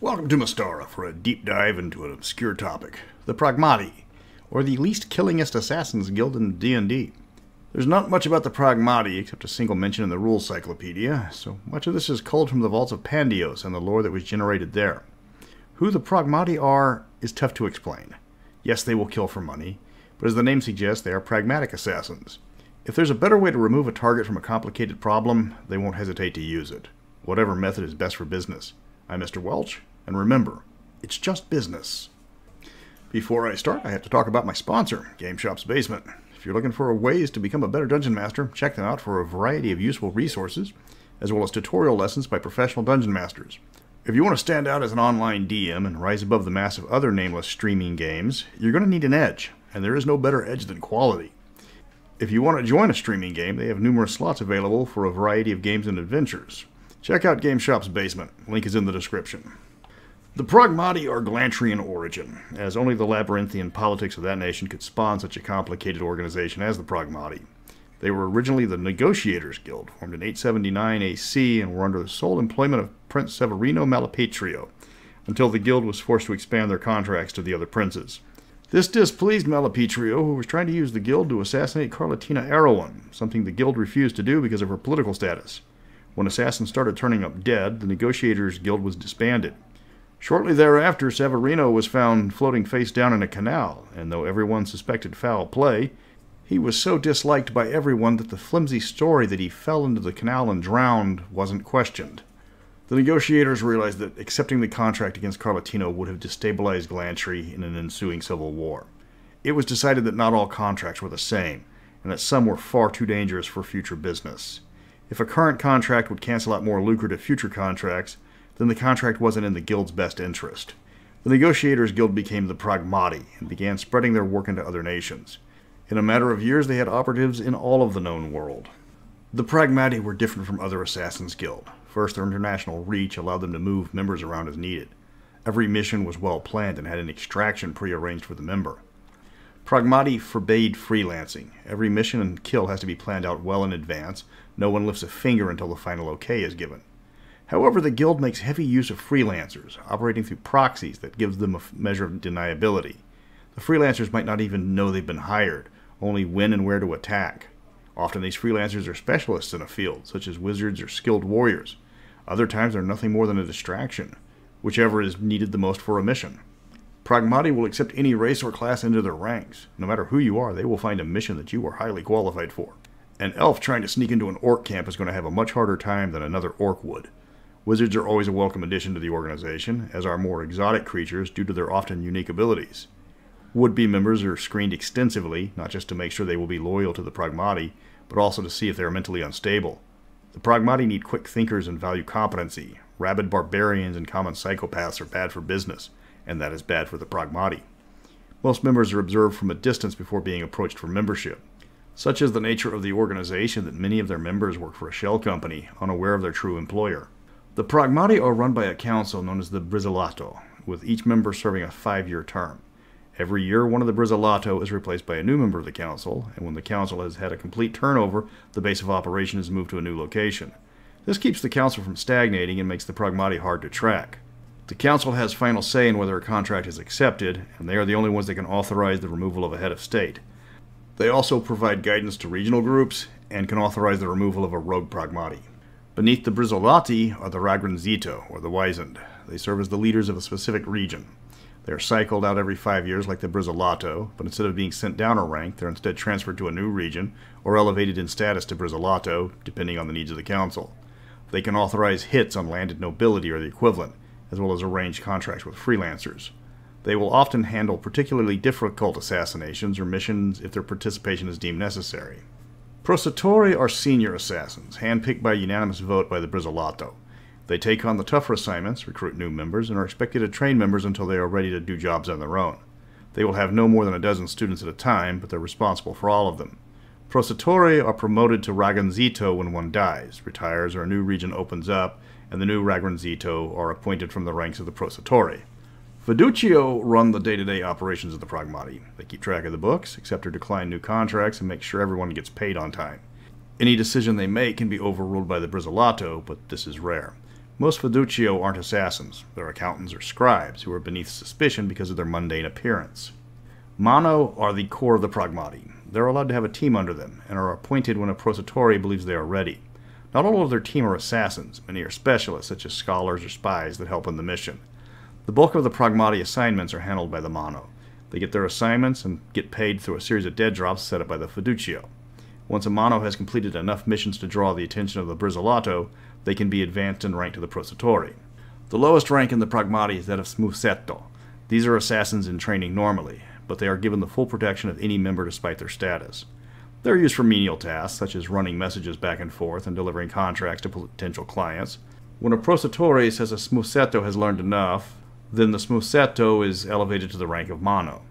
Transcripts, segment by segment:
Welcome to Mystara for a deep dive into an obscure topic, the Pragmati, or the least killingest assassins guild in D&D. There's not much about the Pragmati except a single mention in the rules cyclopedia, so much of this is culled from the vaults of Pandios and the lore that was generated there. Who the Pragmati are is tough to explain. Yes, they will kill for money, but as the name suggests, they are pragmatic assassins. If there's a better way to remove a target from a complicated problem, they won't hesitate to use it. Whatever method is best for business. I'm Mr. Welch, and remember, it's just business. Before I start, I have to talk about my sponsor, Game Shop's Basement. If you're looking for ways to become a better dungeon master, check them out for a variety of useful resources, as well as tutorial lessons by professional dungeon masters. If you want to stand out as an online DM and rise above the mass of other nameless streaming games, you're going to need an edge, and there is no better edge than quality. If you want to join a streaming game, they have numerous slots available for a variety of games and adventures. Check out Game Shop's Basement. Link is in the description. The Pragmati are Glantrian origin, as only the labyrinthian politics of that nation could spawn such a complicated organization as the Pragmati. They were originally the Negotiators Guild, formed in 879 AC, and were under the sole employment of Prince Severino Malapetrio, until the guild was forced to expand their contracts to the other princes. This displeased Malapetrio, who was trying to use the guild to assassinate Carlotina Erewhon, something the guild refused to do because of her political status. When assassins started turning up dead, the Negotiators Guild was disbanded. Shortly thereafter, Severino was found floating face down in a canal, and though everyone suspected foul play, he was so disliked by everyone that the flimsy story that he fell into the canal and drowned wasn't questioned. The negotiators realized that accepting the contract against Carlotina would have destabilized Glantry in an ensuing civil war. It was decided that not all contracts were the same, and that some were far too dangerous for future business. If a current contract would cancel out more lucrative future contracts, then the contract wasn't in the guild's best interest. The Negotiators Guild became the Pragmati and began spreading their work into other nations. In a matter of years, they had operatives in all of the known world. The Pragmati were different from other assassins' guild. First, their international reach allowed them to move members around as needed. Every mission was well planned and had an extraction pre-arranged for the member. Pragmati forbade freelancing. Every mission and kill has to be planned out well in advance. No one lifts a finger until the final okay is given. However, the guild makes heavy use of freelancers, operating through proxies that gives them a measure of deniability. The freelancers might not even know they've been hired, only when and where to attack. Often these freelancers are specialists in a field, such as wizards or skilled warriors. Other times they're nothing more than a distraction, whichever is needed the most for a mission. Pragmati will accept any race or class into their ranks. No matter who you are, they will find a mission that you are highly qualified for. An elf trying to sneak into an orc camp is going to have a much harder time than another orc would. Wizards are always a welcome addition to the organization, as are more exotic creatures due to their often unique abilities. Would-be members are screened extensively, not just to make sure they will be loyal to the Pragmati, but also to see if they are mentally unstable. The Pragmati need quick thinkers and value competency. Rabid barbarians and common psychopaths are bad for business, and that is bad for the Pragmati. Most members are observed from a distance before being approached for membership. Such is the nature of the organization that many of their members work for a shell company, unaware of their true employer. The Pragmati are run by a council known as the Brizzolato, with each member serving a 5-year term. Every year, one of the Brizzolato is replaced by a new member of the council, and when the council has had a complete turnover, the base of operation is moved to a new location. This keeps the council from stagnating and makes the Pragmati hard to track. The council has final say in whether a contract is accepted, and they are the only ones that can authorize the removal of a head of state. They also provide guidance to regional groups, and can authorize the removal of a rogue Pragmati. Beneath the Brizzolati are the Ragranzito, or the Wizened. They serve as the leaders of a specific region. They are cycled out every 5 years like the Brizzolato, but instead of being sent down a rank, they're instead transferred to a new region, or elevated in status to Brizzolato, depending on the needs of the council. They can authorize hits on landed nobility or the equivalent, as well as arrange contracts with freelancers. They will often handle particularly difficult assassinations or missions if their participation is deemed necessary. Prosatore are senior assassins, handpicked by unanimous vote by the Brizzolato. They take on the tougher assignments, recruit new members, and are expected to train members until they are ready to do jobs on their own. They will have no more than a dozen students at a time, but they're responsible for all of them. Prosatore are promoted to Ragranzito when one dies, retires, or a new region opens up, and the new Ragranzito are appointed from the ranks of the Prosatore. Fiducio run the day-to-day operations of the Pragmati. They keep track of the books, accept or decline new contracts, and make sure everyone gets paid on time. Any decision they make can be overruled by the Brizzolato, but this is rare. Most fiducio aren't assassins. They're accountants or scribes who are beneath suspicion because of their mundane appearance. Mano are the core of the Pragmati. They're allowed to have a team under them, and are appointed when a Prosatore believes they are ready. Not all of their team are assassins. Many are specialists, such as scholars or spies that help in the mission. The bulk of the Pragmati assignments are handled by the Mano. They get their assignments and get paid through a series of dead drops set up by the fiducio. Once a Mano has completed enough missions to draw the attention of the Brizzolato, they can be advanced in rank to the Prosatore. The lowest rank in the Pragmati is that of Smusetto. These are assassins in training normally, but they are given the full protection of any member despite their status. They're used for menial tasks, such as running messages back and forth and delivering contracts to potential clients. When a Prosatore says a Smusetto has learned enough, then the Smusetto is elevated to the rank of Mano.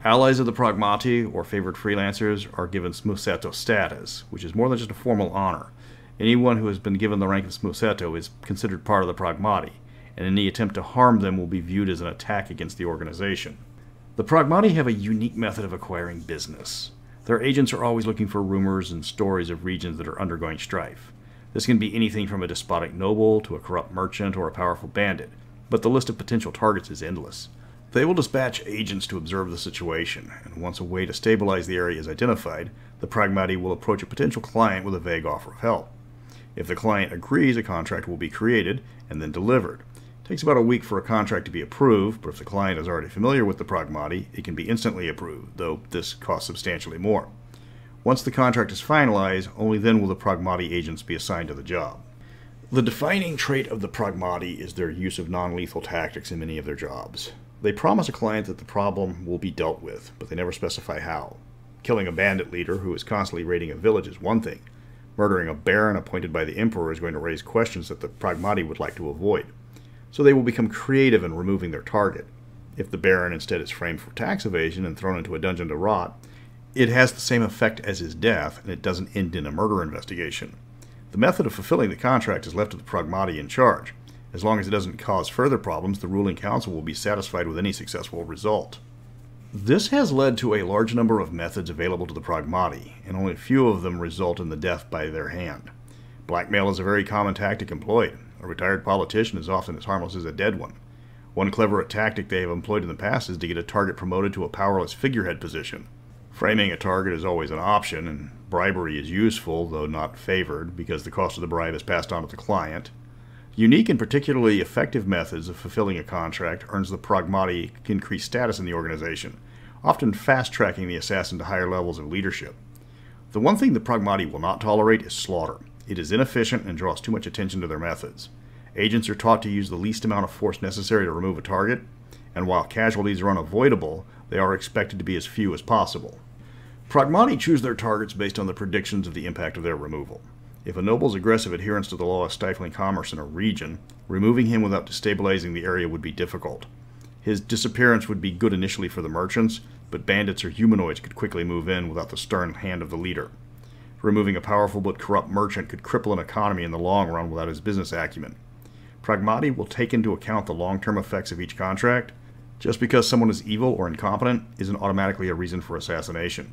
Allies of the Pragmati, or favored freelancers, are given Smusetto status, which is more than just a formal honor. Anyone who has been given the rank of Smusetto is considered part of the Pragmati, and any attempt to harm them will be viewed as an attack against the organization. The Pragmati have a unique method of acquiring business. Their agents are always looking for rumors and stories of regions that are undergoing strife. This can be anything from a despotic noble to a corrupt merchant or a powerful bandit, but the list of potential targets is endless. They will dispatch agents to observe the situation, and once a way to stabilize the area is identified, the Pragmati will approach a potential client with a vague offer of help. If the client agrees, a contract will be created and then delivered. It takes about a week for a contract to be approved, but if the client is already familiar with the Pragmati, it can be instantly approved, though this costs substantially more. Once the contract is finalized, only then will the Pragmati agents be assigned to the job. The defining trait of the Pragmati is their use of non-lethal tactics in many of their jobs. They promise a client that the problem will be dealt with, but they never specify how. Killing a bandit leader who is constantly raiding a village is one thing. Murdering a baron appointed by the emperor is going to raise questions that the Pragmati would like to avoid. So they will become creative in removing their target. If the baron instead is framed for tax evasion and thrown into a dungeon to rot, it has the same effect as his death, and it doesn't end in a murder investigation. The method of fulfilling the contract is left to the Pragmati in charge. As long as it doesn't cause further problems, the ruling council will be satisfied with any successful result. This has led to a large number of methods available to the Pragmati, and only a few of them result in the death by their hand. Blackmail is a very common tactic employed. A retired politician is often as harmless as a dead one. One clever tactic they have employed in the past is to get a target promoted to a powerless figurehead position. Framing a target is always an option, and bribery is useful, though not favored, because the cost of the bribe is passed on to the client. Unique and particularly effective methods of fulfilling a contract earns the Pragmati increased status in the organization, often fast-tracking the assassin to higher levels of leadership. The one thing the Pragmati will not tolerate is slaughter. It is inefficient and draws too much attention to their methods. Agents are taught to use the least amount of force necessary to remove a target, and while casualties are unavoidable, they are expected to be as few as possible. Pragmati choose their targets based on the predictions of the impact of their removal. If a noble's aggressive adherence to the law is stifling commerce in a region, removing him without destabilizing the area would be difficult. His disappearance would be good initially for the merchants, but bandits or humanoids could quickly move in without the stern hand of the leader. Removing a powerful but corrupt merchant could cripple an economy in the long run without his business acumen. Pragmati will take into account the long-term effects of each contract. Just because someone is evil or incompetent isn't automatically a reason for assassination.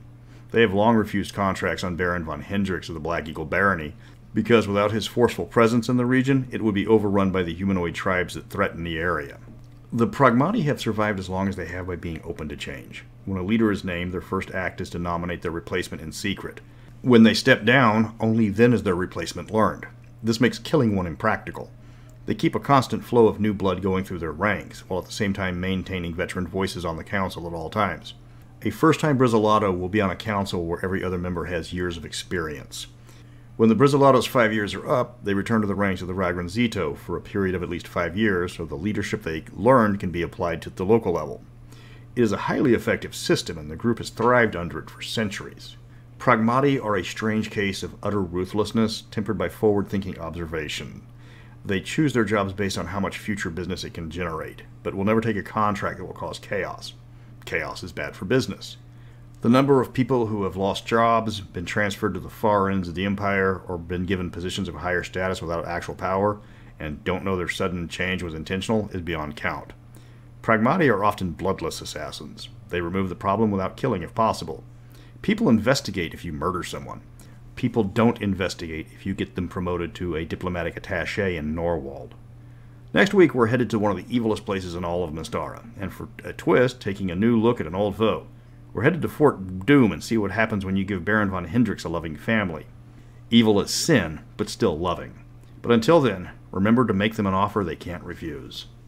They have long refused contracts on Baron von Hendrix of the Black Eagle Barony, because without his forceful presence in the region, it would be overrun by the humanoid tribes that threaten the area. The Pragmati have survived as long as they have by being open to change. When a leader is named, their first act is to nominate their replacement in secret. When they step down, only then is their replacement learned. This makes killing one impractical. They keep a constant flow of new blood going through their ranks, while at the same time maintaining veteran voices on the council at all times. A first-time Brizzolato will be on a council where every other member has years of experience. When the Brizzolato's 5 years are up, they return to the ranks of the Ragranzito for a period of at least 5 years, so the leadership they learned can be applied to the local level. It is a highly effective system, and the group has thrived under it for centuries. Pragmati are a strange case of utter ruthlessness, tempered by forward-thinking observation. They choose their jobs based on how much future business it can generate, but will never take a contract that will cause chaos. Chaos is bad for business. The number of people who have lost jobs, been transferred to the far ends of the empire, or been given positions of higher status without actual power, and don't know their sudden change was intentional, is beyond count. Pragmati are often bloodless assassins. They remove the problem without killing if possible. People investigate if you murder someone. People don't investigate if you get them promoted to a diplomatic attaché in Norwald. Next week, we're headed to one of the evilest places in all of Mystara, and for a twist, taking a new look at an old foe. We're headed to Fort Doom and see what happens when you give Baron von Hendrix a loving family. Evil is sin, but still loving. But until then, remember to make them an offer they can't refuse.